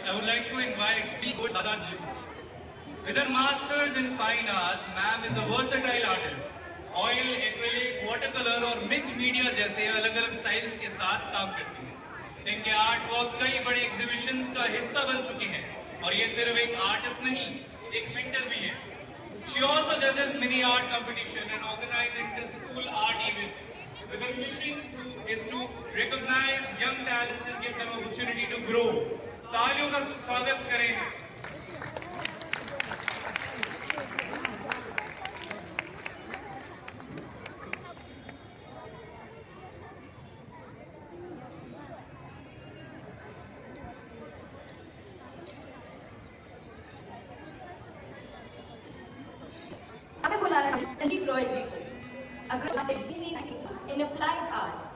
I would like to invite G. Dadaji. With her Masters in Fine Arts, ma'am is a versatile artist. Oil, acrylic, वाटरकलर और mix media जैसे अलग अलग styles के साथ काम करती हैं। इनके आर्ट वर्क्स कई बड़े एग्जीबिशंस का हिस्सा बन चुके हैं और ये सिर्फ एक आर्टिस्ट नहीं, एक मेंटर भी है। She also judges many art competition and organize inter-school art events. With her mission is to recognize young talents and give them opportunity to grow. तालियों का स्वागत करें। हमें बुला रहे हैं संजीव रॉय जी को, in applied arts